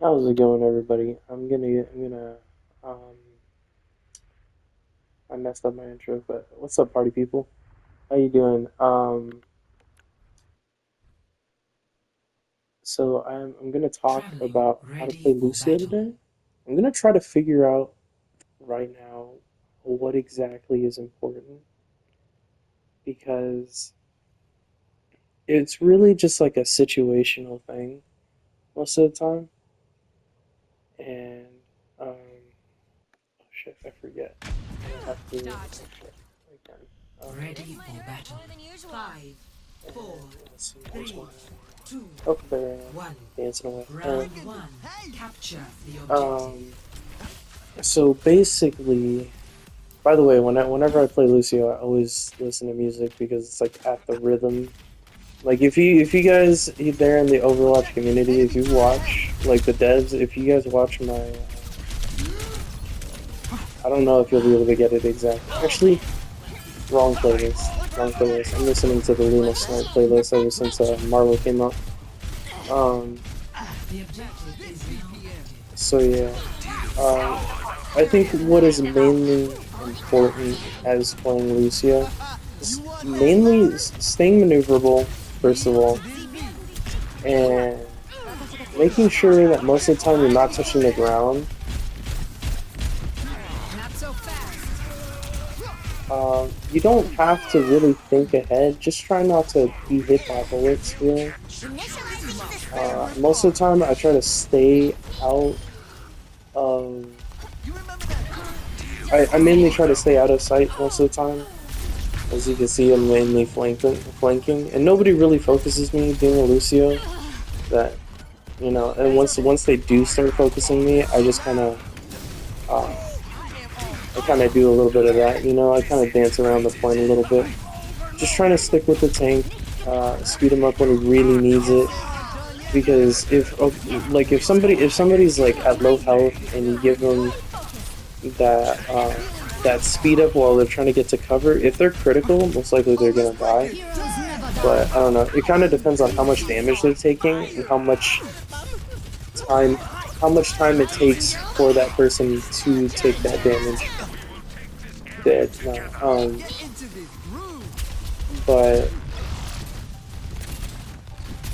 How's it going, everybody? Um, I messed up my intro, but what's up, party people? How you doing? So I'm gonna talk Traveling, about how to ready play for Lucio battle. today. I'm gonna try to figure out right now what exactly is important because it's really just like a situational thing most of the time, and oh shit, I forget. I have to. Oh shit, again. Ready for battle. Five, four, Let's see, where's my... three, two, Oh, there I am, one. dancing away. Alright. Round one. Capture the objective. Um, so basically, by the way, whenever I play Lucio, I always listen to music because it's like at the rhythm. Like if you guys there in the Overwatch community, if you watch like the devs, if you guys watch my, I don't know if you'll be able to get it exact. Actually, wrong playlist. Wrong playlist. I'm listening to the Luna Snipe playlist ever since Marlo came out. Um, The objective is now so yeah. Um, I think what is mainly important as playing Lucio is mainly staying maneuverable, first of all, and making sure that most of the time you're not touching the ground. You don't have to really think ahead. Just try not to be hit by bullets, really. Most of the time, I try to stay out of... I mainly try to stay out of sight most of the time. As you can see, I'm mainly flanking, and nobody really focuses me being a Lucio. That and once they do start focusing me, I just uh, kind of do a little bit of that. I kind of dance around the point a little bit, just trying to stick with the tank, speed him up when he really needs it. Because if somebody's like at low health and you give them that speed up while they're trying to get to cover, if they're critical, most likely they're gonna die. But I don't know. It kind of depends on how much damage they're taking and time how much time it takes for that person to take that damage. Dead. No. But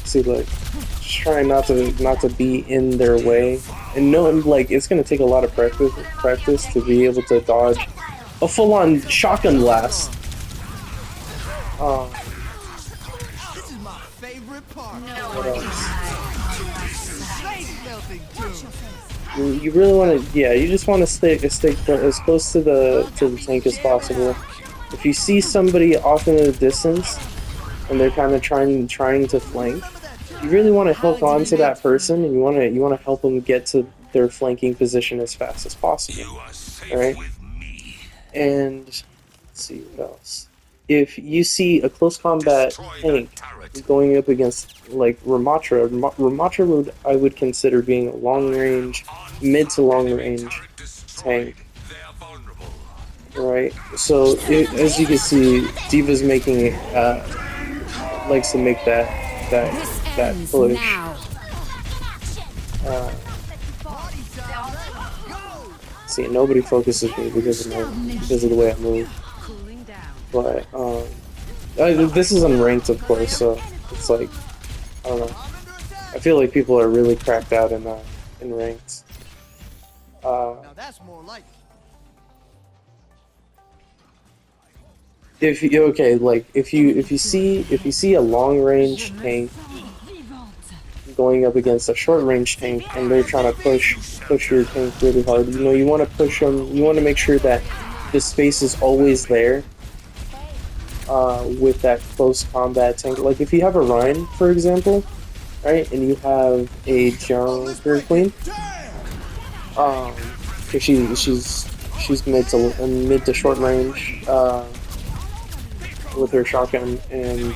see, like, just trying not to be in their way, and knowing like it's gonna take a lot of practice to be able to dodge a full-on shotgun blast. What else? You really want to, yeah. You just want to stay as close to the tank as possible. If you see somebody off in the distance and they're kind of trying to flank, you really want to hook on to that person, and you want to help them get to their flanking position as fast as possible. All right, and let's see what else. If you see a close combat tank going up against like Ramatra I would consider being a long range, mid to long range tank. Right. So as you can see, Diva's making likes to make that push. Uh, See, nobody focuses me because of the way I move. But this is unranked, of course, so it's like, I don't know. I feel like people are really cracked out in ranks. If you okay, like if you see a long range tank going up against a short range tank and they're trying to push your tank really hard, you want to push them. You want to make sure that the space is always there. With that close combat tank, like if you have a Rhine, for example, right, and you have a Junker Queen, if she's mid to short range, with her shotgun and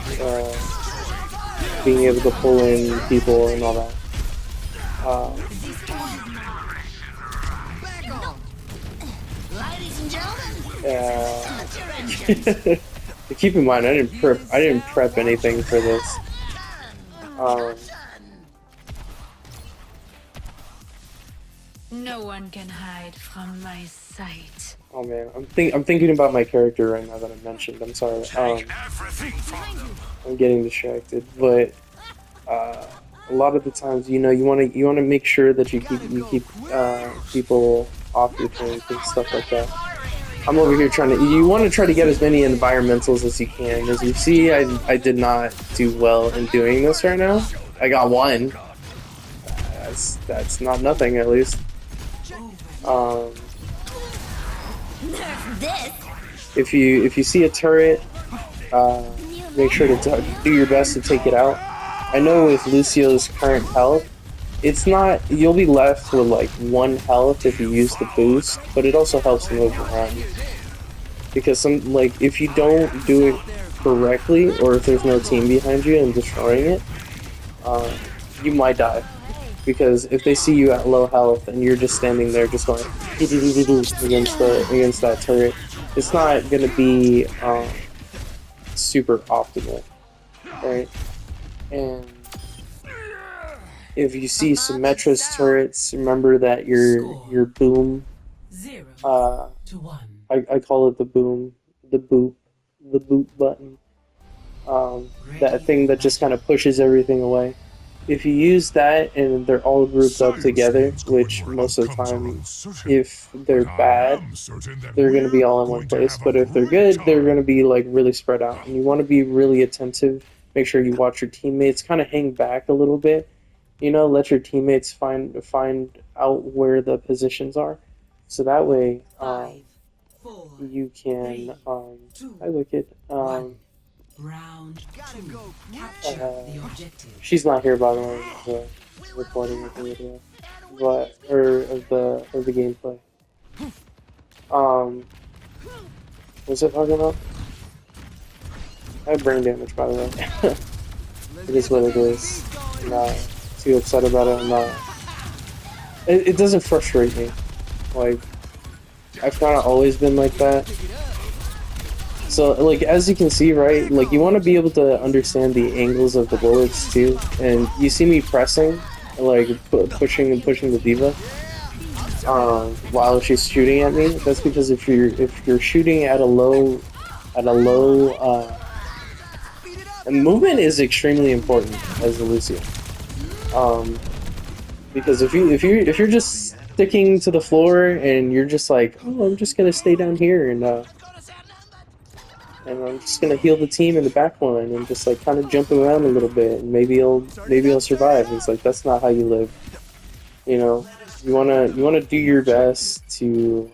being able to pull in people and all that. Keep in mind, I didn't prep anything for this. No one can hide from my sight. Oh man, I'm thinking about my character right now that I mentioned. I'm sorry. I'm getting distracted, but a lot of the times, you know, you wanna make sure that you keep people off your tank and stuff like that. I'm over here trying to. You want to try to get as many environmentals as you can. As you see, I did not do well in doing this right now. I got one. That's not nothing, at least. Um, if you see a turret, make sure to do your best to take it out. I know with Lucio's current health, it's not. You'll be left with like one health if you use the boost, but it also helps to move around. Because some like if you don't do it correctly, or if there's no team behind you and destroying it, you might die. Because if they see you at low health and you're just standing there, just going against that turret, it's not gonna be super optimal, right? And if you see Symmetra's turrets, remember that your boom, 0 uh, to 1. I call it the boom, the boop, the boop button. That thing that just kind of pushes everything away. If you use that and they're all grouped up together, which most of the time, if they're bad, they're going to be all in one place. But if they're good, they're going to be like really spread out. And you want to be really attentive. Make sure you watch your teammates. Kind of hang back a little bit. You know, let your teammates find out where the positions are, so that way 5, 4, you can 2, I look at round 2. Capture the objective. she's not here by the way, the recording of the video, but or of the gameplay. What's it talking about? I have brain damage, by the way. It is what it is. I'm not too upset about it. I'm not. It doesn't frustrate me. Like, I've kind of always been like that. So, like, as you can see, right, like, you want to be able to understand the angles of the bullets, too. And you see me pressing, like, pushing the diva, while she's shooting at me. That's because if you're shooting at a low, and movement is extremely important as a Lucio. Because if you're just sticking to the floor and you're just like, oh, I'm just gonna stay down here and I'm just gonna heal the team in the back line and just like kind of jump around a little bit and maybe he'll survive. It's like that's not how you live. You know, you wanna do your best to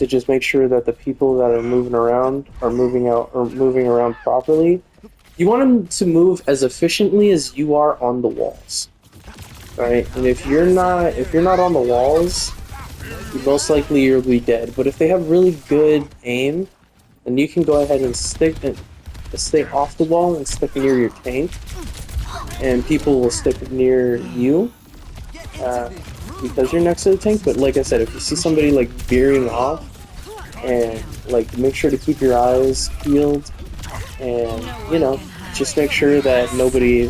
just make sure that the people that are moving around are moving around properly. You want them to move as efficiently as you are on the walls, right? And if you're not on the walls, most likely you'll be dead. But if they have really good aim, then you can go ahead and stay off the wall and stick near your tank, and people will stick near you because you're next to the tank. But like I said, if you see somebody like veering off, and like make sure to keep your eyes peeled, and you know, just make sure that nobody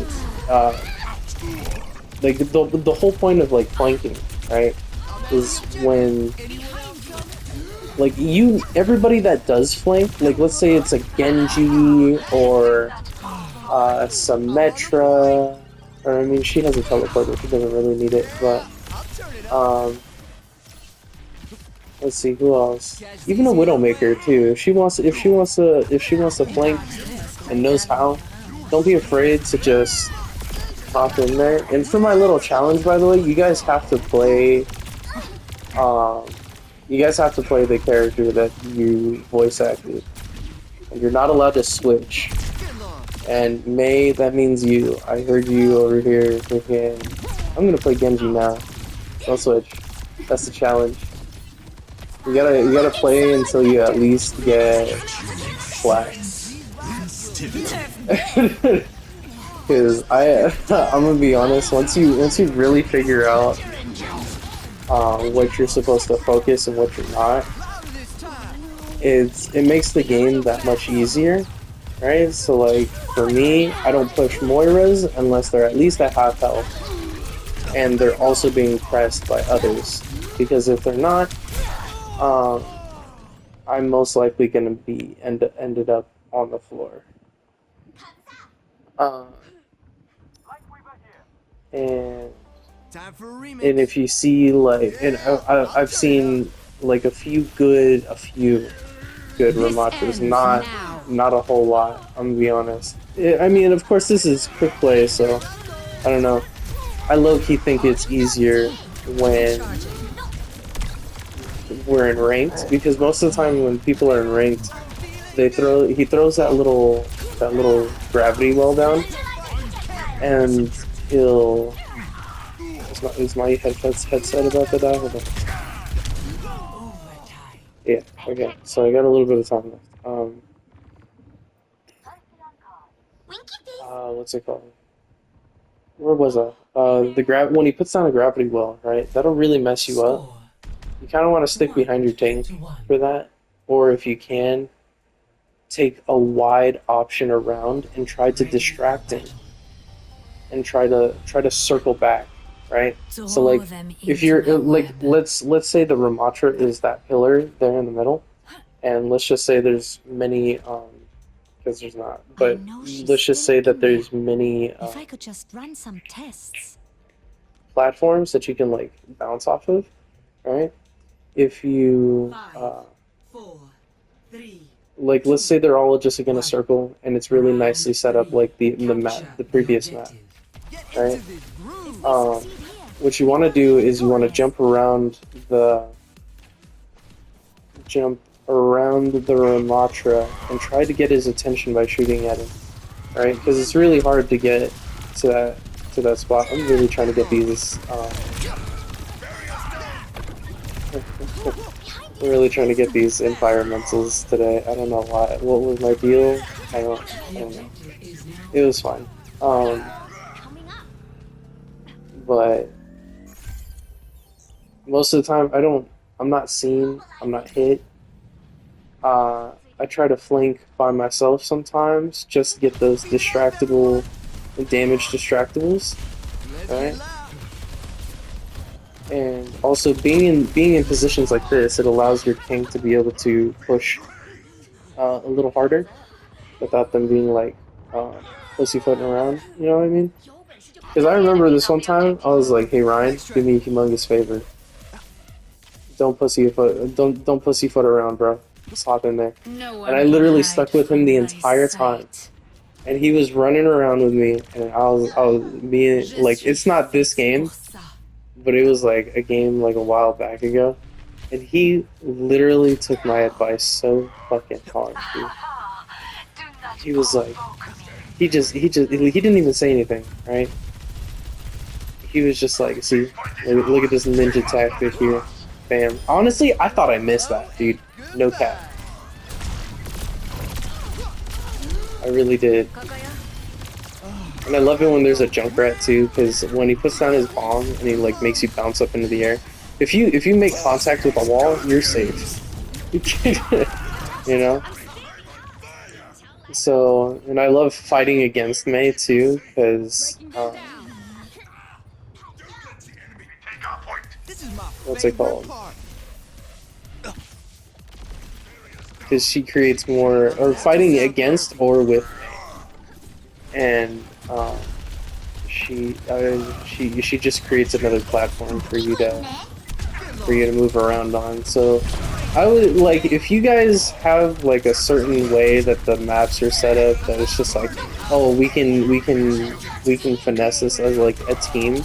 like the whole point of like flanking, right, is when like everybody that does flank, like let's say it's a Genji or Symmetra, or I mean she has a teleporter, she doesn't really need it, but let's see who else. Even a Widowmaker too. If she wants to flank and knows how, don't be afraid to just hop in there. And for my little challenge, by the way, you guys have to play. You guys have to play the character that you voice acted, and you're not allowed to switch. And May, that means you. I heard you over here thinking, I'm gonna play Genji now. Don't switch. That's the challenge. You gotta play until you at least get flat. Because I'm gonna be honest. Once you really figure out what you're supposed to focus and what you're not, it makes the game that much easier, right? So like for me, I don't push Moiras unless they're at least at half health. and they're also being pressed by others. Because if they're not, um, I'm most likely gonna be ended up on the floor. Uh, and and if you see like, and I've seen like a few good Ramachas, not a whole lot. I'm gonna be honest. I mean, of course, this is quick play, so I don't know. I low key think it's easier when we're in ranked because most of the time when people are in ranked, he throws that little gravity well down, and he'll. Is my headset about to die? Hold on. Yeah. Okay. So I got a little bit of time left. What's it called? Where was I? When he puts down a gravity well, right? That'll really mess you up. Score You kind of want to stick behind your tank for that, or if you can, take a wide option around and try to distract him, and try to circle back, right? So like, if you're like, let's say the Ramatra is that pillar there in the middle, and let's just say there's many because there's not, but let's just say that there's many If I could just run some tests. platforms that you can like bounce off of, right? If you 5, 4, 3. like, let's say they're all just in a circle, and it's really nicely set up, like the map, the previous map, right? What you want to do is you want to jump around the Ramatra and try to get his attention by shooting at him, right? Because it's really hard to get to that spot. I'm really trying to get these. I'm really trying to get these environmentals today. I don't know why. What was my deal? I don't know. It was fine. But most of the time, I'm not seen. I'm not hit. I try to flank by myself sometimes, just to get those distractible, damage distractables, right? And also being in positions like this, it allows your tank to be able to push a little harder without them being like pussyfooting around. You know what I mean? Because I remember this one time, I was like, "Hey Ryan, do me a humongous favor. Don't pussyfoot around, bro. Just hop in there." No And I literally stuck with him the entire time. And he was running around with me, and I was being like, it's not this game, but it was like a game like a while back ago. And he literally took my advice so fucking hard, dude. He was like, he didn't even say anything, right? He was just like, see, look at this ninja tactic here. Bam. Honestly, I thought I missed that, dude. No cap. I really did. And I love it when there's a Junkrat too, because when he puts down his bomb and he like makes you bounce up into the air. If you make contact with a wall, you're safe. You know? So, and I love fighting against Mei too, because what's it called? Because she creates more, or fighting against or with Mei, and she just creates another platform for you to move around on. So I would like, if you guys have like a certain way that the maps are set up that it's just like, oh, we can finesse this as like a team.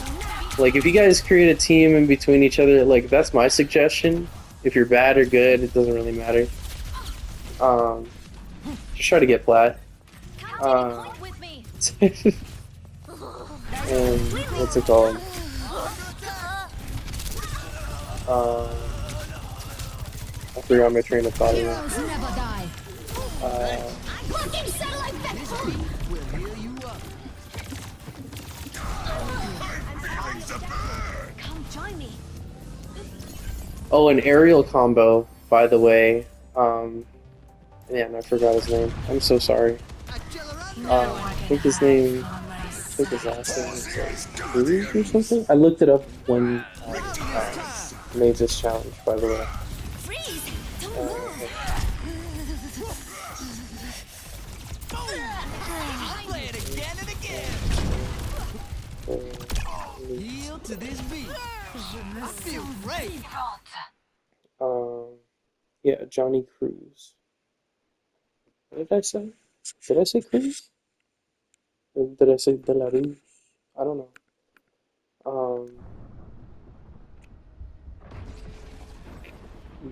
Like if you guys create a team in between each other, like that's my suggestion. If you're bad or good, it doesn't really matter. Just try to get plat. And what's it called? I forgot my train of thought again. Oh, an aerial combo, by the way. Man, I forgot his name. I'm so sorry. I think his name. think his last name was like Cruz or something. I looked it up when I made this challenge, by the way. Freeze! Don't move! Play it again and again. Heel to this beat. I feel great. Yeah, Johnny Cruz. What did I say? Did I say Cruz? Or did I say De La Rue? I don't know.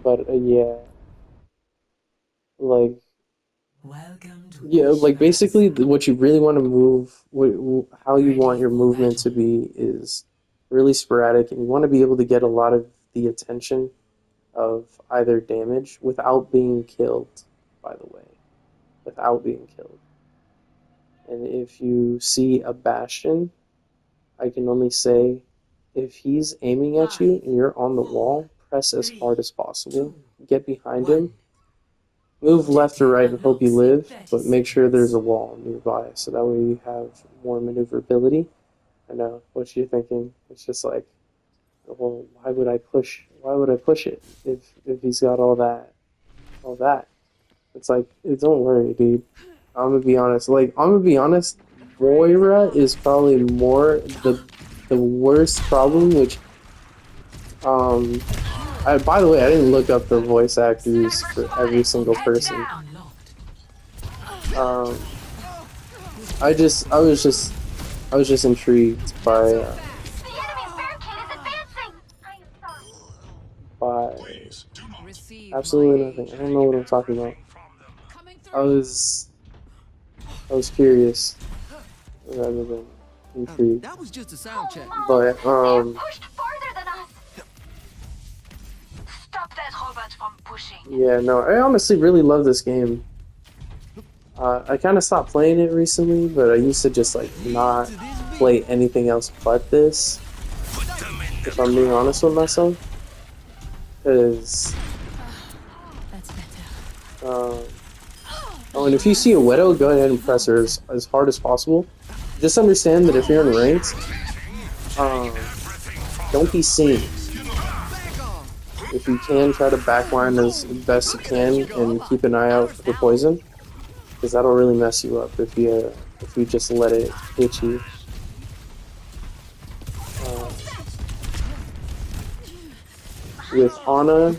But yeah, like Welcome to yeah, like basically what you really want to move, how you want your movement to be is really sporadic, and you want to be able to get a lot of the attention of either damage without being killed, by the way, without being killed. And if you see a Bastion, I can only say if he's aiming at you and you're on the wall, press as hard as possible, get behind him, move left or right and hope you live, but make sure there's a wall nearby so that way you have more maneuverability. I know what you're thinking. It's just like, well, why would I push? Why would I push it if he's got all that? It's like, don't worry, dude. I'm gonna be honest. Moira is probably more the worst problem. Which, by the way, I didn't look up the voice actors for every single person. I was just intrigued by absolutely nothing. I don't know what I'm talking about. I was curious rather than intrigued. That was just a sound check. But Pushed farther than us. Stop that robot from pushing. yeah, no, I honestly really love this game. I kind of stopped playing it recently, but I used to just like not play anything else but this. If I'm being honest with myself, because That's better. oh, and if you see a widow, go ahead and press her as hard as possible. Just understand that if you're in ranked, don't be seen. If you can, try to backline as best you can and keep an eye out for poison, because that'll really mess you up if you just let it hit you. With Ana,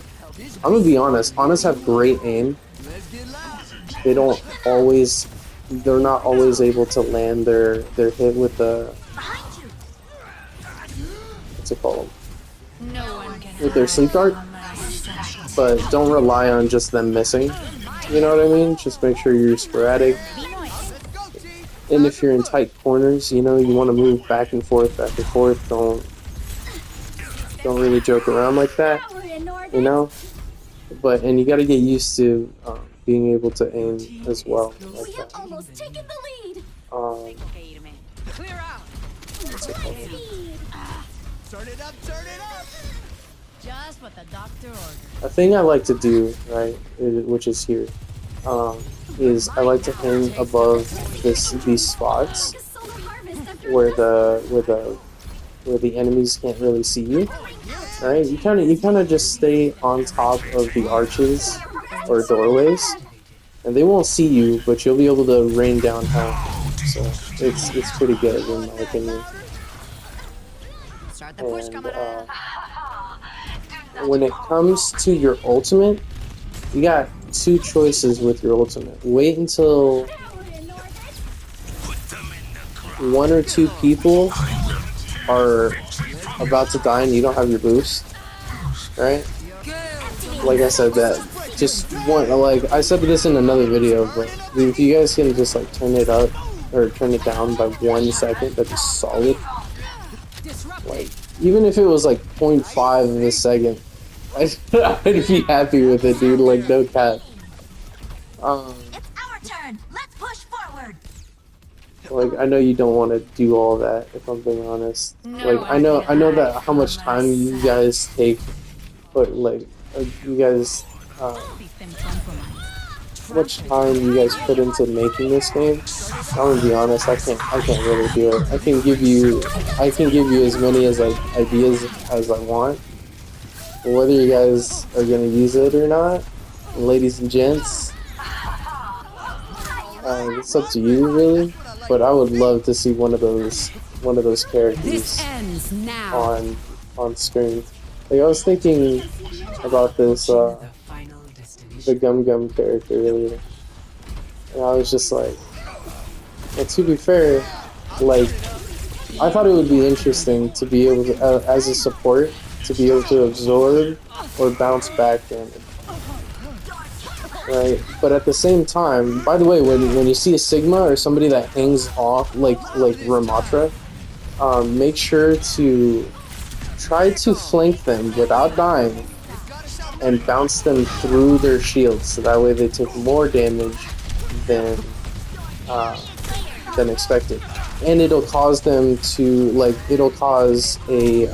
I'm gonna be honest. Anas have great aim. They're not always able to land their hit with the, what's it called? No one can With their sleep dart. from my sight. But don't rely on just them missing. You know what I mean? Just make sure you're sporadic. And if you're in tight corners, you know, you want to move back and forth, back and forth. Don't really joke around like that. You know? And you got to get used to being able to aim as well. Like that. Almost taken the lead! Clear out. What's it called? Turn it up, turn it up. Just what the doctor ordered. A thing I like to do, right, which is here, is I like to hang above these spots where the enemies can't really see you. Right? You kind of just stay on top of the arches or doorways, and they won't see you, but you'll be able to rain down hell. So it's pretty good in my opinion. And when it comes to your ultimate, you got two choices with your ultimate. Wait until one or two people are about to die and you don't have your boost, right? Like I said, that just one, like I said this in another video, but if you guys can just like turn it up or turn it down by 1 second, that'd be solid. Like even if it was like 0.5 of a second, I'd be happy with it, dude. Like no cap. It's our turn! Let's push forward! Like I know you don't want to do all that. If I'm being honest, like I know that how much time you guys take, but like you guys much time you guys put into making this game. I'm gonna be honest, I can't really do it. I can give you as many as ideas as I want. But whether you guys are gonna use it or not, ladies and gents, it's up to you really. But I would love to see one of those This characters ends now. on screen. Like I was thinking about this The final the destination. Gum Gum character earlier, and I was just like, well, to be fair, like I thought it would be interesting to be able to, as a support, to be able to absorb or bounce back damage, right? But at the same time, by the way, when you see a Sigma or somebody that hangs off like Ramatra, make sure to try to flank them without dying and bounce them through their shields, so that way they take more damage than uh, than expected, and it'll cause them to it'll cause a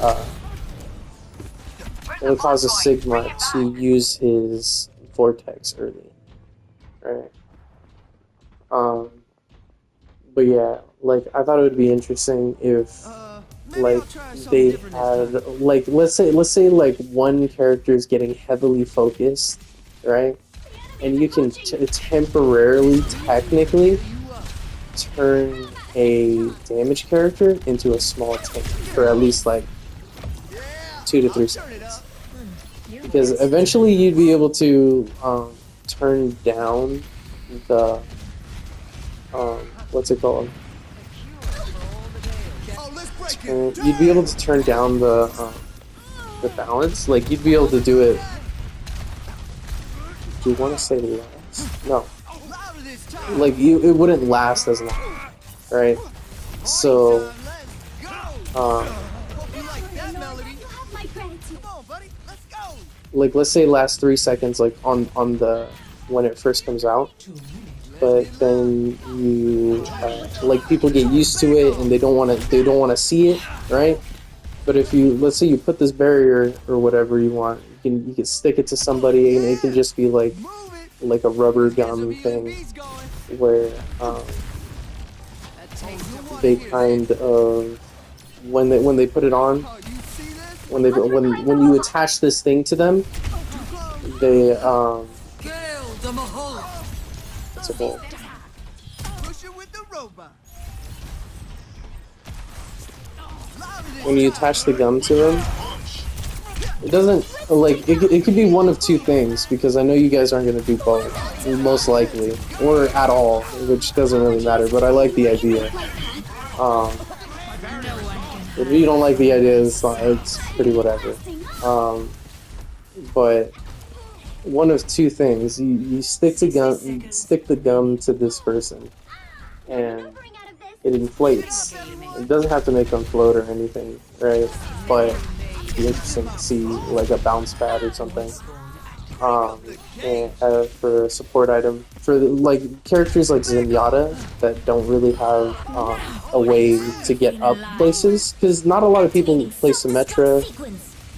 Sigma to use his vortex early, right? Um, but yeah, like I thought it would be interesting if Maybe like I'll try something they different this had time. like let's say like one character is getting heavily focused, right? And you can temporarily, technically, turn a damage character into a small tank for at least like 2 to 3 seconds, because eventually you'd be able to turn down the what's it called? Oh, let's break it. You'd be able to turn down the balance. Like you'd be able to do it. Do you want to say less? No, Louder this time. like it wouldn't last as long, right? So Let's go. um, Hope you like that melody. You have my gratitude. Come on, buddy. Let's go. like let's say it lasts 3 seconds, like on the when it first comes out, 2 minutes. but then you like people get used to it and they don't want to see it, right? But if you, let's say you put this barrier or whatever you want, you can stick it to somebody and it can just be Move it. like a rubber Get some gum thing EMPs going. where That taste you want they to hear. kind of when they put it on, Oh, you see this? when you attach this thing to them, they Gale the Mahal. what's it called? Push it with the robot. Louder this When you time. attach the gum to them, it doesn't like it could be one of two things, because I know you guys aren't going to do both, most likely, or at all, which doesn't really matter. But I like the idea. If you don't like the idea, it's pretty whatever. But one of two things: you stick the gum to this person, and it inflates. It doesn't have to make them float or anything, right? But it'd be interesting to see like a bounce pad or something. And for a support item for like characters like Zenyatta that don't really have a way to get up places, because not a lot of people play Symmetra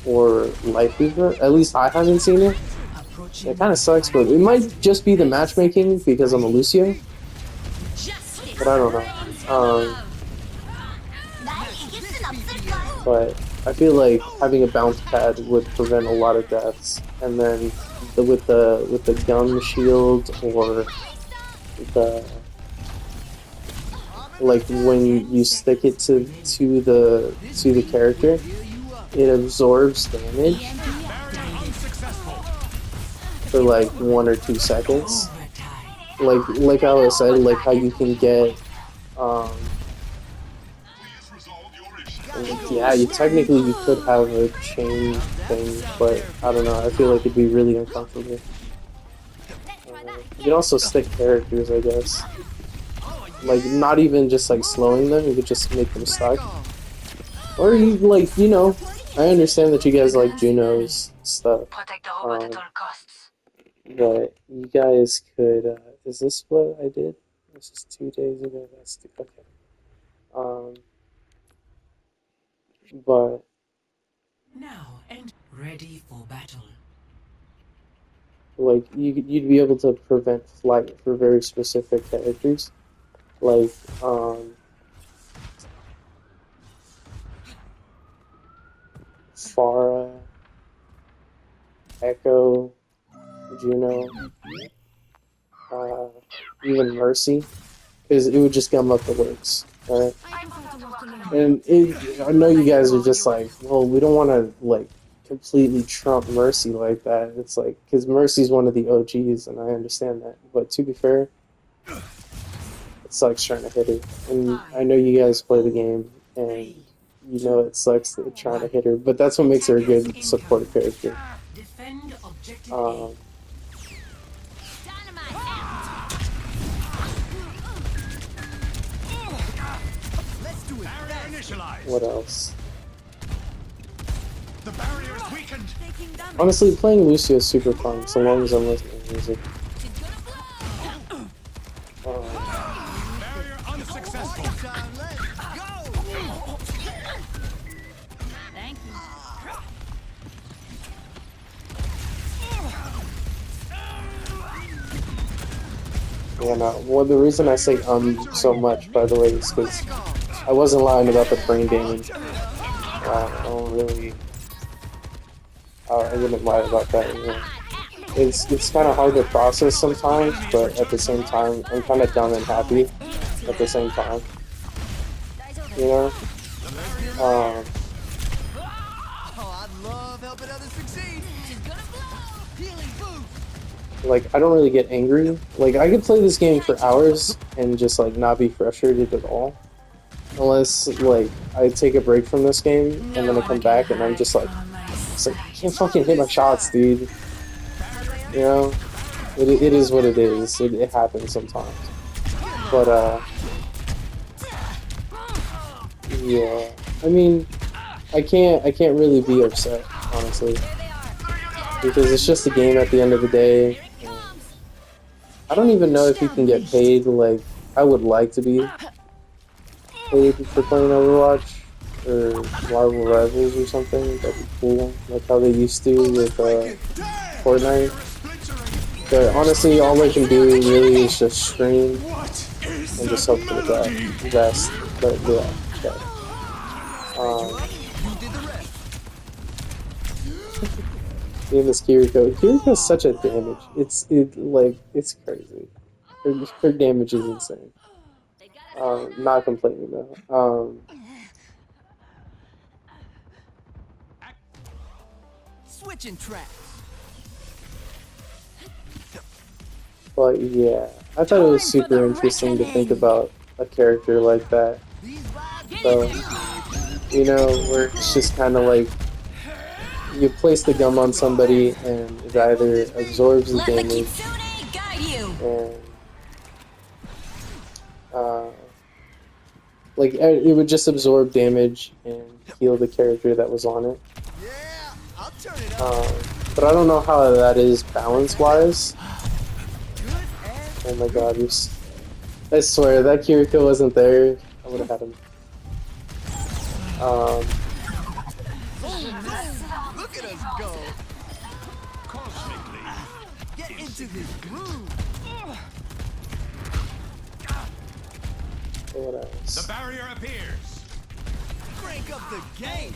or Life Weaver. At least I haven't seen it. It kind of sucks, but it might just be the matchmaking because I'm a Lucio. But I don't know. But I feel like having a bounce pad would prevent a lot of deaths, and then with the gum shield or the like when you stick it to the character, it absorbs damage for like 1 or 2 seconds. Like I always said, like how you can get yeah, you could have a chain thing, but I don't know. I feel like it'd be really uncomfortable. You can also stick characters, I guess. Like not even just like slowing them. You could just make them stuck. Or you like, I understand that you guys like Juno's stuff. Protect the robot at Um, all costs. but you guys could. Is this what I did? This is 2 days ago. Okay. Um, but Now and ready for battle. like you'd be able to prevent flight for very specific characters, like Farah, Echo, Juno, uh, even Mercy, because it would just gum up the works. Right? And I know you guys are just like, well, we don't want to like completely trump Mercy like that. It's like because Mercy's one of the OGs, and I understand that. But to be fair, it sucks trying to hit her. And I know you guys play the game, and you know it sucks trying to hit her. But that's what makes her a good support character. Defend objective Let's do it. Barrier initialized. What else? The barrier is weakened. Honestly, playing Lucio is super fun, so long as I'm listening to music. Barrier unsuccessful. Time, let's go. Thank you. Yeah, no. Well, the reason I say so much, by the way, is because I wasn't lying about the brain damage. I don't really. I wouldn't lie about that. You know. It's kind of hard to process sometimes, but at the same time, I'm kind of dumb and happy at the same time. You know. Oh, I love helping others succeed. Healing boost. Like I don't really get angry. Like I could play this game for hours and just like not be frustrated at all. Unless like I take a break from this game and then I come back and I'm just like, it's like I can't fucking hit my shots, dude. You know, it is what it is. It happens sometimes. But yeah. I mean, I can't really be upset, honestly, because it's just a game at the end of the day. I don't even know if you can get paid. Like I would like to be paid for playing Overwatch or Marvel Rivals or something. That'd be cool, like how they used to with Fortnite. But honestly, all I can do really is just stream and just hope for the best. But yeah, okay. Me and this Kiriko. Kiriko's such a damage. It's crazy. Her damage is insane. Not complaining though. Switching tracks. But yeah, I thought it was super interesting to think about a character like that. So, you know, where it's just kind of like you place the gum on somebody and it either absorbs the damage and like it would just absorb damage and heal the character that was on it. Yeah, I'll turn it up. But I don't know how that is balance wise. Oh my god, I swear that Kiriko wasn't there, I would have had him. Look at us go. Cosmically. Get into this groove. What else? The barrier appears. Crank up the game.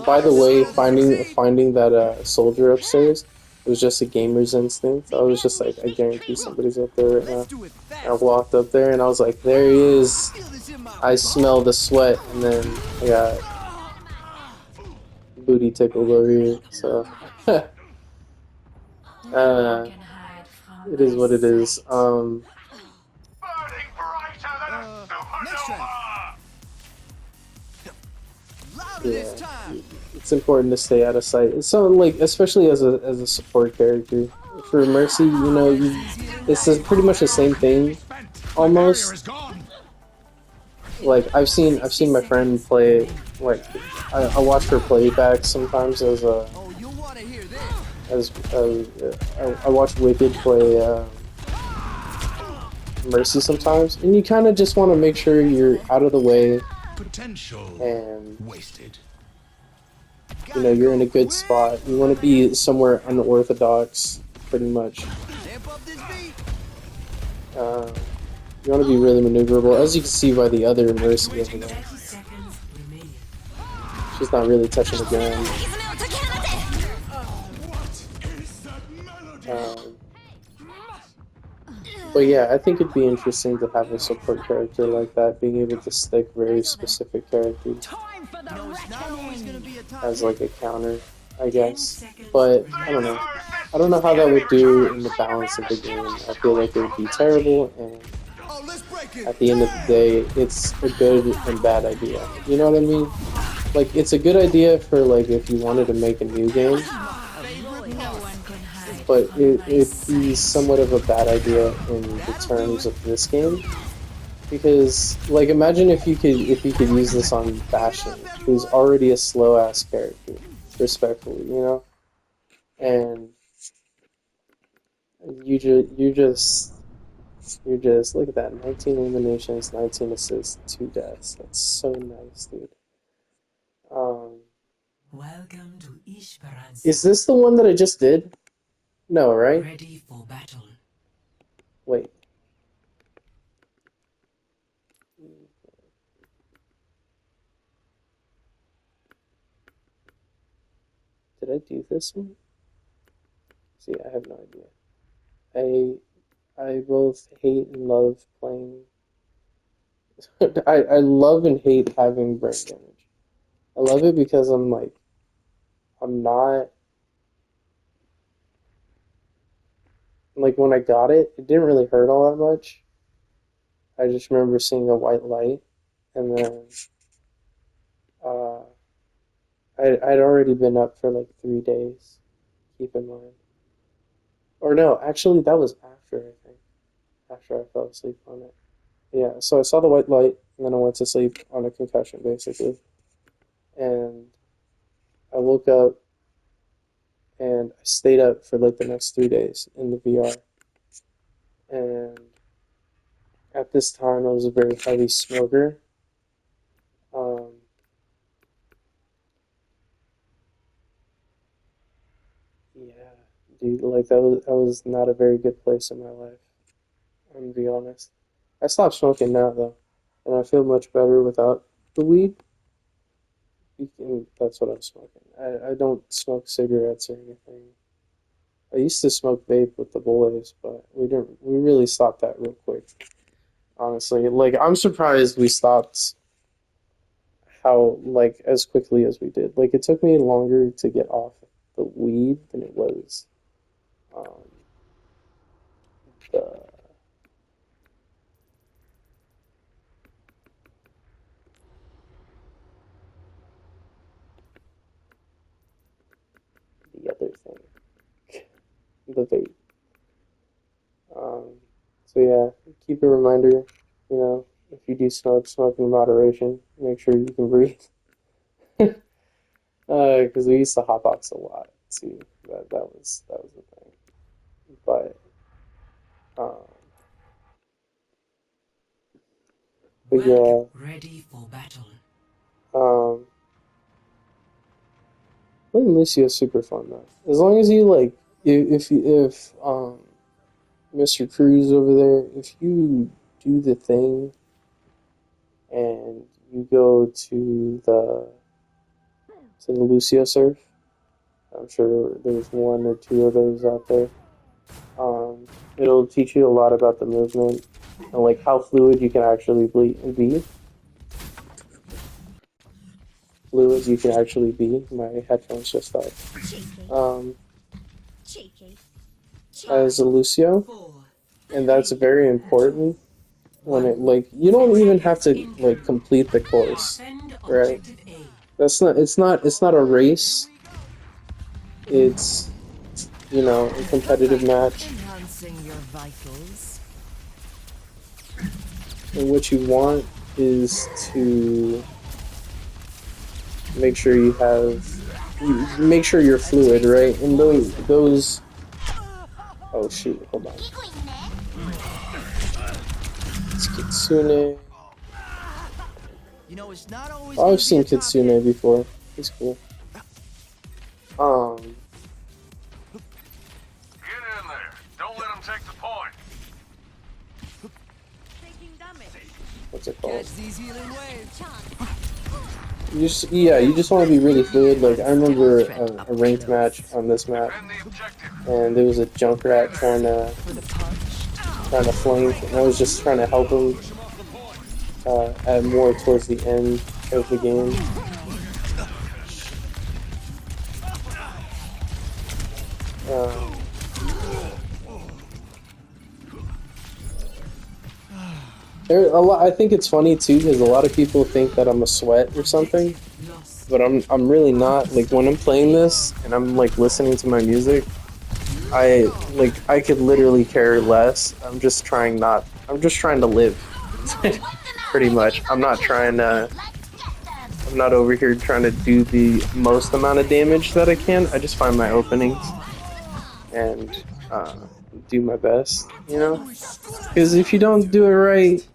By the way, finding that soldier upstairs was just a gamer's instinct. I was just like, I guarantee somebody's up there right now. And I walked up there and I was like, there he is. I smell the sweat, and then I got booty tickled over here. So it is what it is. Next track. Yeah, it's important to stay out of sight. So, like, especially as a support character, for Mercy, you know, it's pretty much the same thing, almost. Like, I've seen my friend play. Like, I watch her play back sometimes as a. I watch Wicked play Mercy sometimes, and you kind of just want to make sure you're out of the way. Potential And wasted. you know, you're in a good spot. You want to be somewhere unorthodox, pretty much. Amp up this beat. You want to be really maneuverable, as you can see by the other Mercy over there. 30 seconds remaining. She's not really touching the ground. But yeah, I think it'd be interesting to have a support character like that, being able to stick very specific characters No, it's not always gonna be a top as hit. like a counter, I guess. But I don't know. I don't know how that would do in the balance of the game. I feel like it would be terrible, and Oh, let's break it. at the end of the day, it's a good and bad idea. You know what I mean? Like, it's a good idea for, like, if you wanted to make a new game, No one can hide. but it'd be somewhat of a bad idea in the terms of this game. Because, like, imagine if you could use this on Bastion, who's already a slow-ass character, respectfully, you know? And you just look at that, 19 eliminations, 19 assists, 2 deaths. That's so nice, dude. Welcome to Esperance. Is this the one that I just did? No, right? Ready for battle. Wait. Did I do this one? See, I have no idea. I both hate and love playing. I love and hate having brain damage. I love it because I'm not, like, when I got it, it didn't really hurt all that much. I just remember seeing a white light, and then I'd already been up for like 3 days, keep in mind. Or no, actually that was after, I think. After I fell asleep on it. Yeah, so I saw the white light, and then I went to sleep on a concussion, basically. And I woke up, and I stayed up for like the next 3 days in the VR. And at this time, I was a very heavy smoker. Yeah, dude, like that was not a very good place in my life. I'm gonna be honest. I stopped smoking now though, and I feel much better without the weed. That's what I'm smoking. I don't smoke cigarettes or anything. I used to smoke vape with the boys, but we really stopped that real quick. Honestly, like, I'm surprised we stopped how, like, as quickly as we did. Like, it took me longer to get off the weed than it was the other thing, the vape. So yeah, keep a reminder, you know, if you do smoke, smoke in moderation. Make sure you can breathe. Because we used to hotbox a lot too. That was the thing. But yeah, Ready for battle. playing Lucio is super fun though. As long as you like, if Mr. Cruz over there, if you do the thing and you go to the Lucio surf, I'm sure there's 1 or 2 of those out there. It'll teach you a lot about the movement and like how fluid you can actually be. Fluid you can actually be. My headphones just died. As a Lucio, and that's very important when it, like, you don't even have to like complete the course, Defend right? objective A. It's not a race. It's, you know, a competitive match. Enhancing your vitals. And what you want is to make sure make sure you're fluid, right? And those oh shoot, hold on. It's Kitsune. You know, it's not always Oh, I've seen Kitsune before. He's cool. you just want to be really fluid. Like I remember a ranked match on this map, and there was a Junkrat trying to flank, and I was just trying to help him at more towards the end of the game. I think it's funny too because a lot of people think that I'm a sweat or something, but I'm really not. Like when I'm playing this and I'm like listening to my music, I could literally care less. I'm just trying to live. Pretty much. I'm not over here trying to do the most amount of damage that I can. I just find my openings and do my best, you know? Because if you don't do it right,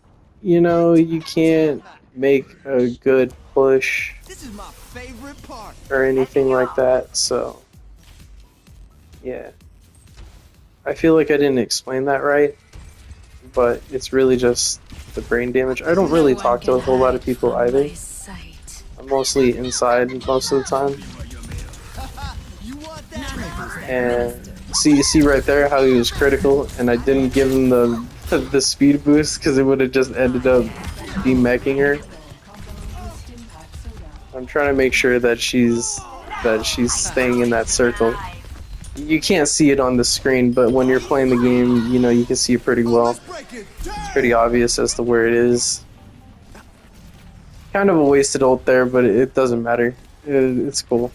you know, you can't make a good push This is my favorite part. or anything like that, so yeah. I feel like I didn't explain that right, but it's really just the brain damage. I don't really talk to a whole lot of people either. I'm mostly inside most of the time. You want that? And see right there how he was critical, and I didn't give him the speed boost because it would have just ended up demeching her. I'm trying to make sure that she's staying in that circle. You can't see it on the screen, but when you're playing the game, you know, you can see it pretty well. It's pretty obvious as to where it is. Kind of a wasted ult there, but it doesn't matter. It's cool.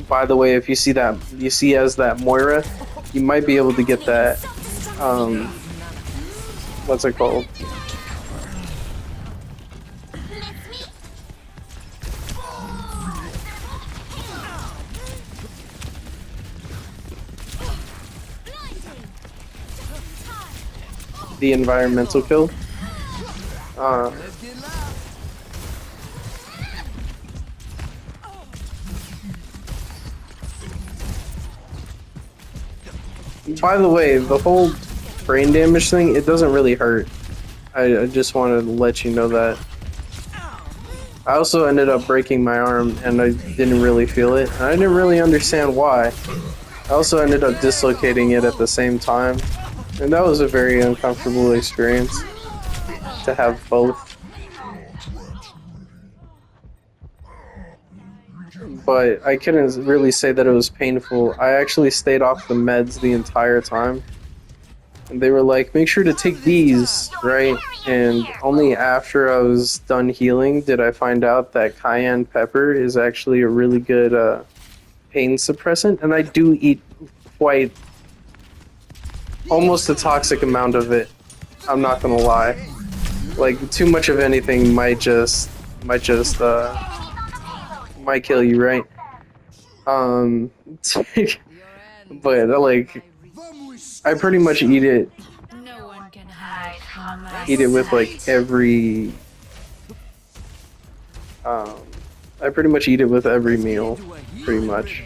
By the way, if you see as that Moira, you might be able to get that, what's it called? The environmental kill. By the way, the whole brain damage thing, it doesn't really hurt. I just wanted to let you know that. I also ended up breaking my arm and I didn't really feel it. I didn't really understand why. I also ended up dislocating it at the same time. And that was a very uncomfortable experience to have both. But I couldn't really say that it was painful. I actually stayed off the meds the entire time. And they were like, make sure to take these, right? And only after I was done healing did I find out that cayenne pepper is actually a really good pain suppressant. And I do eat quite almost a toxic amount of it. I'm not gonna lie. Like too much of anything might kill you, right? But like I pretty much eat it No one can hide from my eat it with like every I pretty much eat it with every meal, pretty much.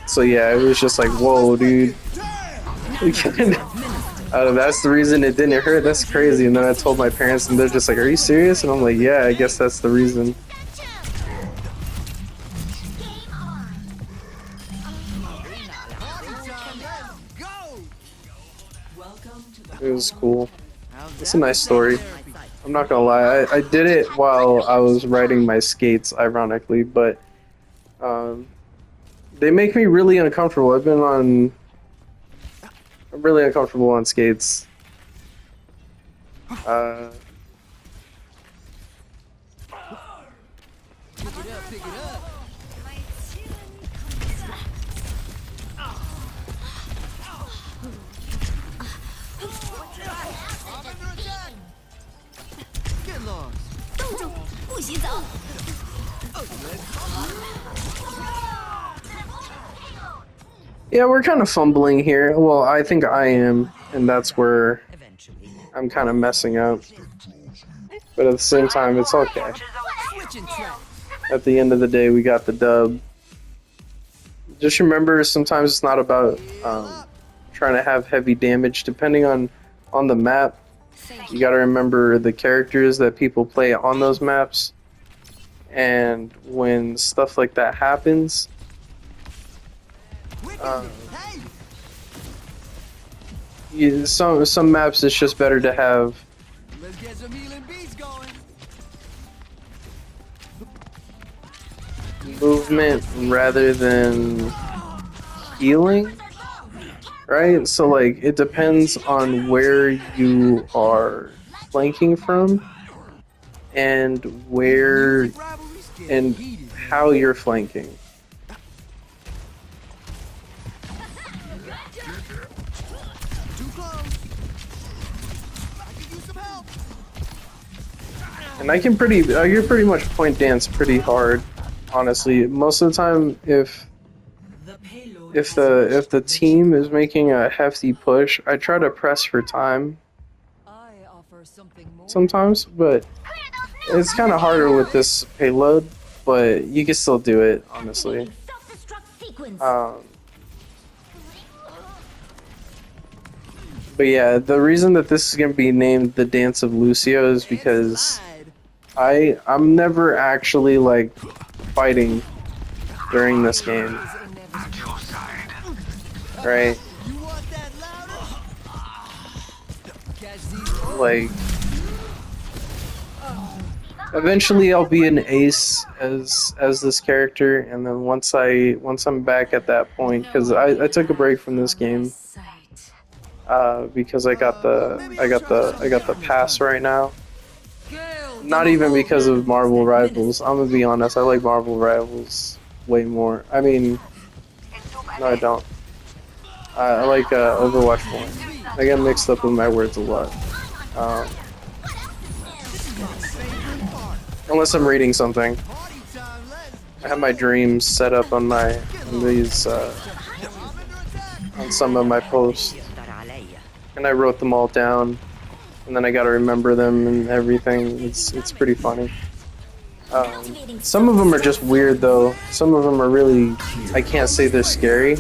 So yeah, it was just like, whoa, dude. That's the reason it didn't hurt. That's crazy. And then I told my parents, and they're just like, "Are you serious?" And I'm like, "Yeah, I guess that's the reason." It was cool. It's a nice story. I'm not gonna lie. I did it while I was riding my skates, ironically, but they make me really uncomfortable. I'm really uncomfortable on skates. Pick it up. Get lost. 冻住，不许走！ Yeah, we're kind of fumbling here. Well, I think I am, and that's where I'm kind of messing up. But at the same time, it's okay. Switching track. At the end of the day, we got the dub. Just remember, sometimes it's not about trying to have heavy damage, depending on the map. You got to remember the characters that people play on those maps, and when stuff like that happens, some maps it's just better to have Let's get some healing beats going. movement rather than healing, right? So like it depends on where you are flanking from and where Rivalry's getting and heated. how you're flanking. Too close. I could use some help. And I can pretty much point dance pretty hard, honestly. Most of the time, The payload if the team is making a hefty push, I try to press for time I offer something more. sometimes, but it's kind of harder with this payload. But you can still do it, honestly. Self-destruct sequence. But yeah, the reason that this is gonna be named the Dance of Lucio is because Slide. I'm never actually like fighting during this game, Is inevitable. right? You want that louder? Catch these. Like eventually I'll be an ace as this character, and then once I'm back at that point, because I took a break from this game because I got the pass right now. Not even because of Marvel Rivals. I'm gonna be honest, I like Marvel Rivals way more. I mean, no, I don't. I like Overwatch more. I get mixed up with my words a lot. Unless I'm reading something. Party time, let's. I have my dreams set up on these I'm under attack. on some of my posts, and I wrote them all down, and then I gotta remember them and everything. It's pretty funny. Some of them are just weird though. Some of them are really, I can't say they're scary.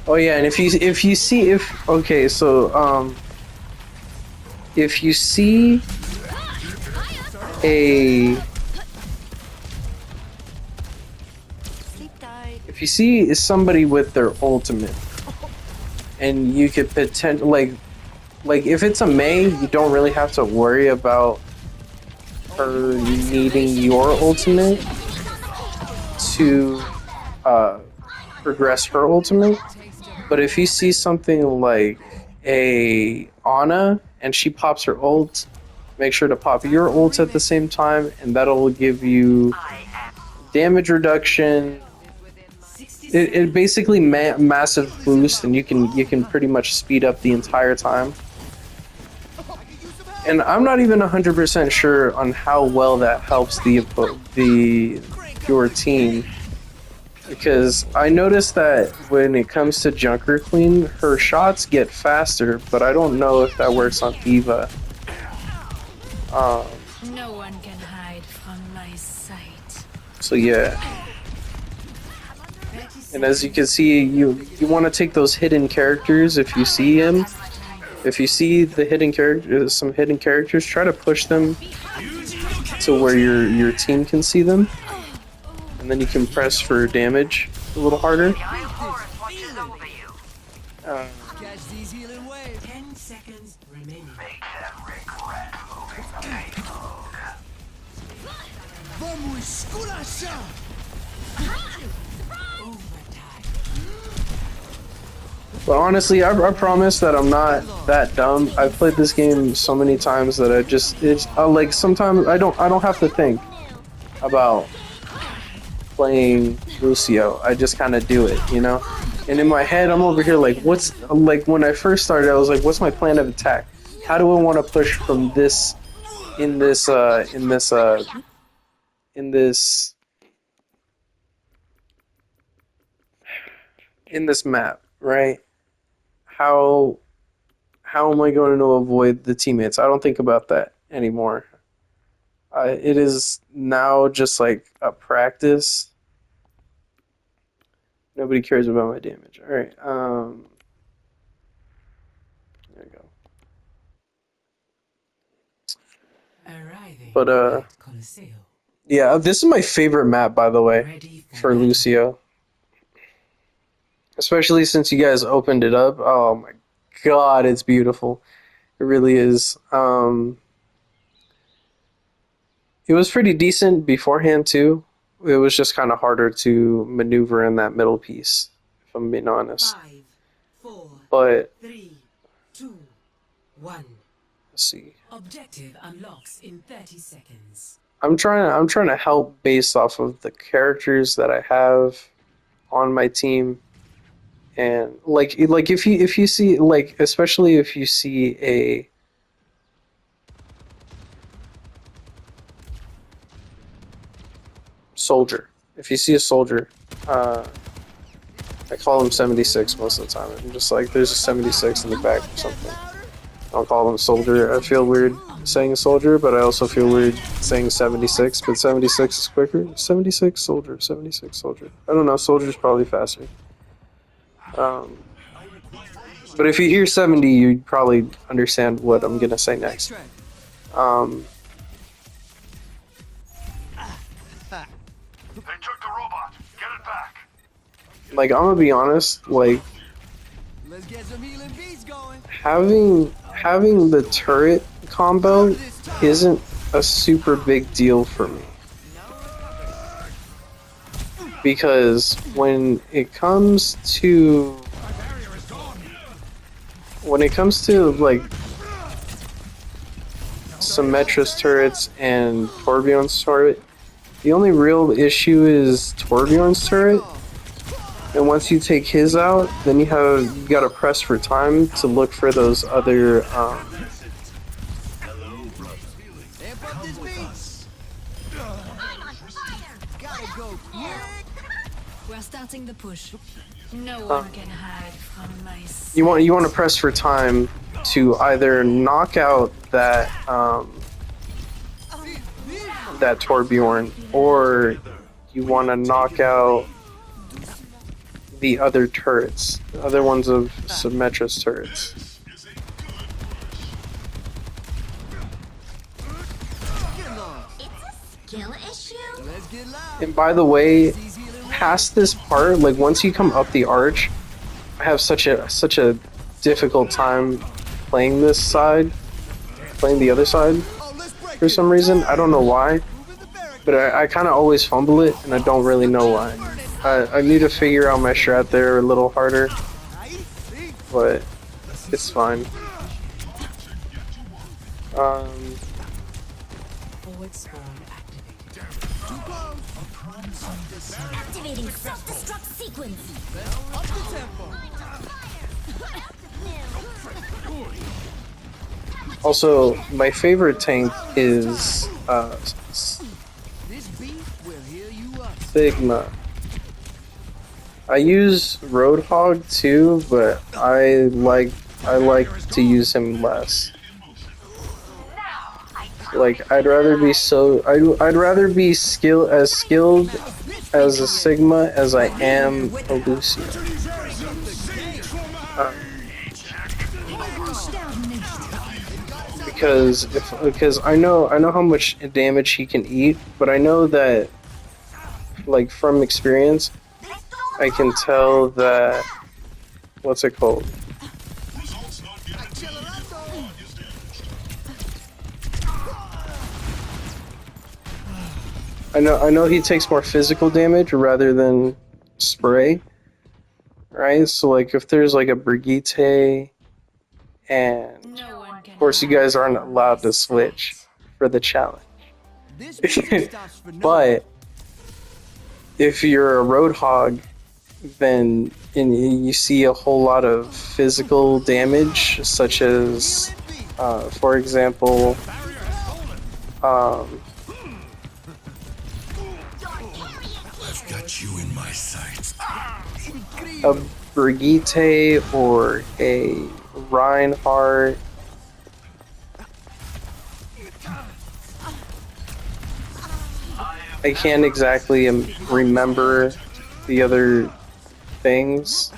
Oh yeah, and if you see okay, so if you see a Sleep tight. if you see somebody with their ultimate, and you could like if it's a Mei, you don't really have to worry about her needing your ultimate to progress her ultimate. But if you see something like a Ana and she pops her ult, make sure to pop your ult at the same time, and that'll give you damage reduction. It basically massive boost, and you can pretty much speed up the entire time. And I'm not even 100% sure on how well that helps your team, because I noticed that when it comes to Junker Queen, her shots get faster, but I don't know if that works on Diva. No one can hide from my sight. So yeah. And as you can see, you want to take those hidden characters if you see him. If you see the hidden characters, some hidden characters, try to push them to where your team can see them, and then you can press for damage a little harder. Catch these healing waves. 10 seconds remaining. Vamos esculachar. But honestly, I promise that I'm not that dumb. I've played this game so many times that it's like sometimes I don't have to think about playing Lucio. I just kind of do it, you know. And in my head, I'm over here like, what's like when I first started, I was like, what's my plan of attack? How do I want to push from this in this map, right? How am I going to avoid the teammates? I don't think about that anymore. It is now just like a practice. Nobody cares about my damage. All right. There you go. Arriving But at Coliseo. yeah, this is my favorite map, by the way, Ready for battle. Lucio. Especially since you guys opened it up. Oh my god, it's beautiful. It really is. It was pretty decent beforehand too. It was just kind of harder to maneuver in that middle piece, if I'm being honest. 5, 4, But 3, 2, 1. let's see. Objective unlocks in 30 seconds. I'm trying to help based off of the characters that I have on my team. And like if you see, like, especially if you see a soldier. If you see a soldier, I call him 76 most of the time. I'm just like, there's a 76 in the back or something. I don't call him soldier. I feel weird saying soldier, but I also feel weird saying 76. But 76 is quicker. 76 soldier, 76 soldier. I don't know. Soldier's probably faster. But if you hear 70, you probably understand what I'm gonna say next. They took the robot. Get it back. Like, I'm gonna be honest. Like, Let's get some healing beats going. having the turret combo isn't a super big deal for me. Because when it comes to like Symmetra's turrets and Torbjorn's turret, the only real issue is Torbjorn's turret. And once you take his out, then you gotta press for time to look for those other Amp up this beat. I'm on fire. Gotta go quick. We're starting the push. No one can hide from my sight. you want to press for time to either knock out that that Torbjorn, or you want to knock out the other turrets, the other ones of Symmetra's turrets. Get along. It's a skill issue. Let's get loud. And by the way, These healing past this part, like once you come up the arch, I have such a difficult time playing this side, playing the other side Oh, let's break for some reason. I don't know why, Moving the barricade. but I kind of always fumble it, and I don't really know why. I need to figure out my strat there a little harder, but it's fine. Forward spawn activated. Activating self-destruct sequence. Up the tempo. Also, my favorite tank is This beat will heal you up. Sigma. I use Roadhog too, but I like to use him less. Like, I'd rather be skilled as a Sigma as I am a Lucio. Because I know how much damage he can eat, but I know that, like, from experience, I can tell that, what's it called? I know he takes more physical damage rather than spray, right? So like if there's like a Brigitte, and No one can of course you guys aren't allowed to switch for the challenge. This beat stops for no But if you're a Roadhog, then you see a whole lot of physical damage, such as, for example, I've got you in my sights. a Brigitte or a Reinhardt. I can't exactly remember the other things,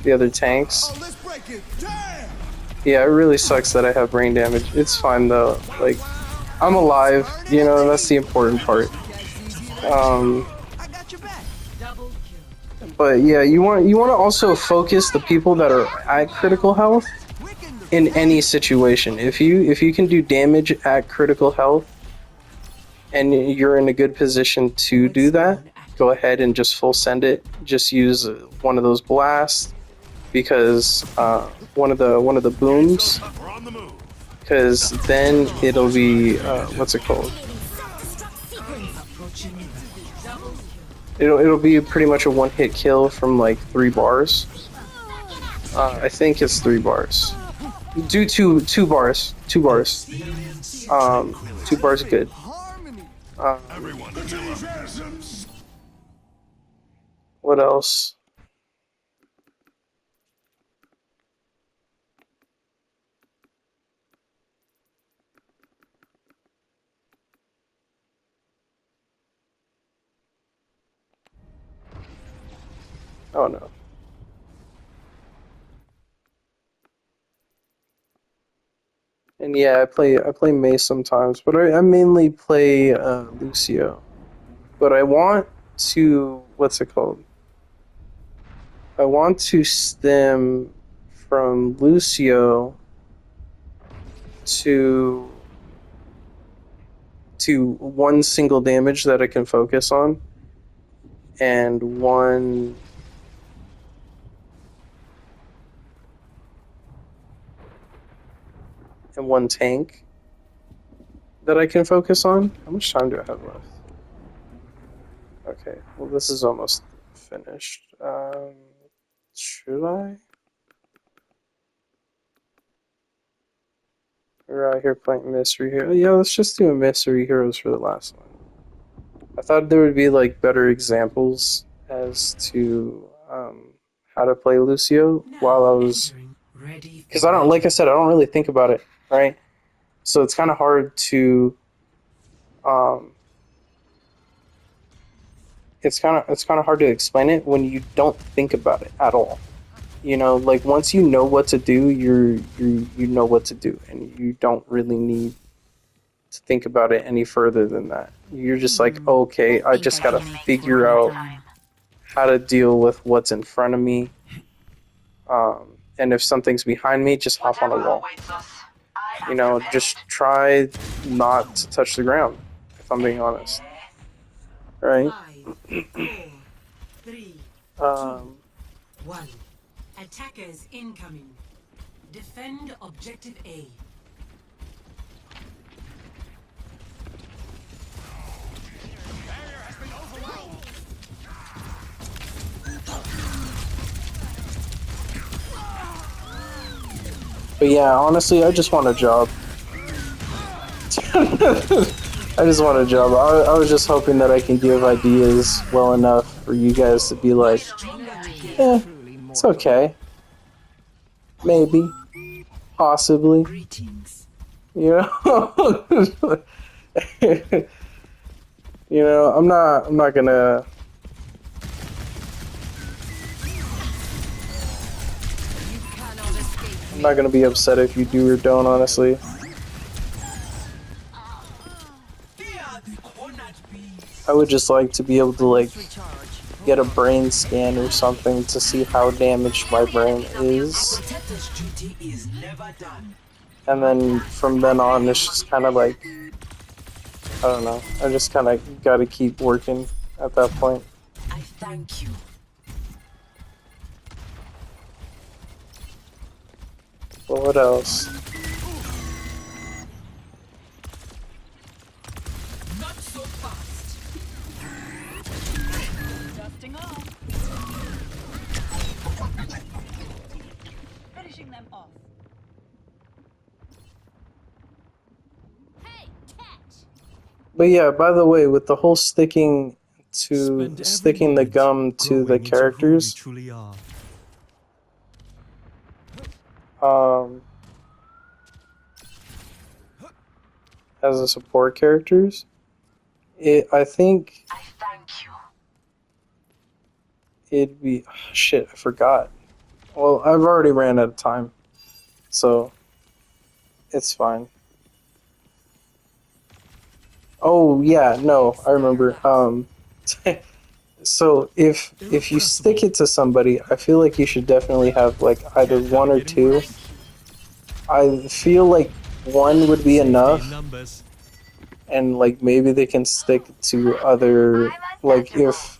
the other tanks. Oh, let's break it. Damn! Yeah, it really sucks that I have brain damage. It's fine though. Like, I'm alive, you know, that's the important part. I got your back. Double kill. But yeah, you want to also focus the people that are at critical health Quicken the in any situation. If you can do damage at critical health and you're in a good position to do that, go ahead and just full send it. Just use one of those blasts because one of the booms, We're on the move. because then it'll be what's it called? Approaching double kill. It'll be pretty much a one-hit kill from like 3 bars. I think it's 3 bars. Do two bars. 2 bars. 2 bars good. Harmony. Um, what else? Oh no. And yeah, I play May sometimes, but I mainly play Lucio. But I want to what's it called? I want to stem from Lucio to one single damage that I can focus on, and one tank that I can focus on. How much time do I have left? Okay, well this is almost finished. Should I? We're out here playing Mystery Hero. Yeah, let's just do a Mystery Heroes for the last one. I thought there would be like better examples as to how to play Lucio while I was, Ready. because I don't, like I said, I don't really think about it, right? So it's kind of hard to, it's kind of hard to explain it when you don't think about it at all. You know, like once you know what to do, you know what to do, and you don't really need to think about it any further than that. You're just like, okay, I just gotta figure out how to deal with what's in front of me. And if something's behind me, just hop on a wall. You know, just try not to touch the ground, if I'm being honest. Right? 5, 4, 3, Um, 1. Attackers incoming. Defend objective A. but yeah, honestly, I just want a job. I just want a job. I was just hoping that I can give ideas well enough for you guys to be like, eh, it's okay. Maybe. Possibly. Greetings. You know? You know, I'm not gonna. I'm not gonna be upset if you do or don't, honestly. I would just like to be able to like get a brain scan or something to see how damaged my brain is. Protector's duty is never done. And then from then on, it's just kind of like, I don't know. I just kind of got to keep working at that point. I thank you. But what else? Not so fast. Dusting off. Finishing them off. But yeah, by the way, with the whole sticking the gum to the characters, as a support characters, I think it'd be shit. I forgot. Well, I've already ran out of time. so it's fine. Oh yeah, no, I remember. So if you stick it to somebody, I feel like you should definitely have like either one or two. I feel like one would be enough, and like maybe they can stick to other, like if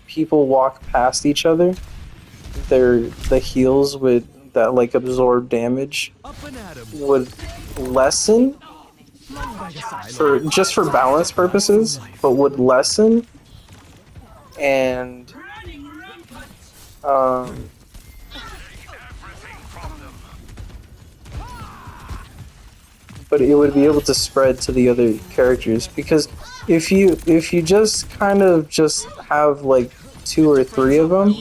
people walk past each other, the heals would that like absorb damage would lessen for just for balance purposes, but would lessen and but it would be able to spread to the other characters, because if you just kind of just have like two or three of them,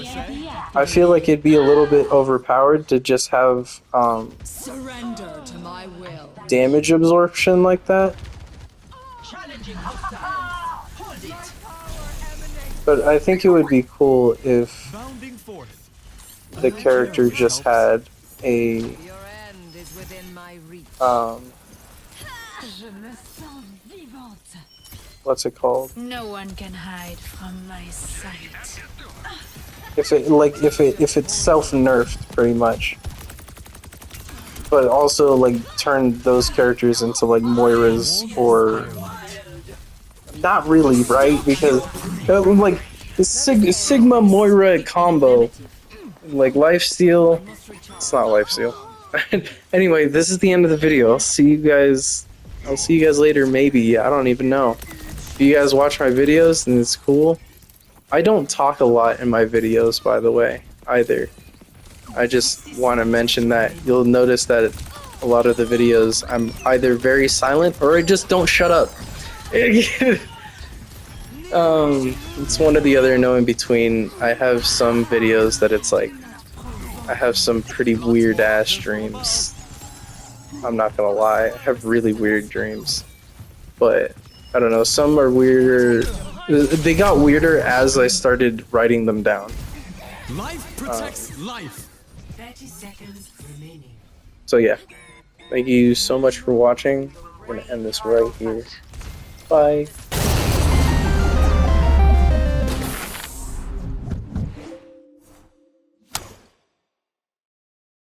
I feel like it'd be a little bit overpowered to just have Surrender to my will. damage absorption like that. But I think it would be cool if the character just had a Your end is within my reach. what's it called? No one can hide from my sight. If it's self-nerfed pretty much. But also like turn those characters into like Moiras, or not really, right? Because like the Sigma Moira combo, like lifesteal, it's not lifesteal. Anyway, this is the end of the video. I'll see you guys later, maybe. I don't even know. If you guys watch my videos, then it's cool. I don't talk a lot in my videos, by the way, either. I just want to mention that you'll notice that a lot of the videos I'm either very silent or I just don't shut up. It's one or the other, no in between. I have some videos that it's like I have some pretty weird ass dreams. I'm not gonna lie, I have really weird dreams. But I don't know, some are weirder. They got weirder as I started writing them down. Life protects life. 30 seconds remaining. So yeah, thank you so much for watching. I'm gonna end this right here. Bye.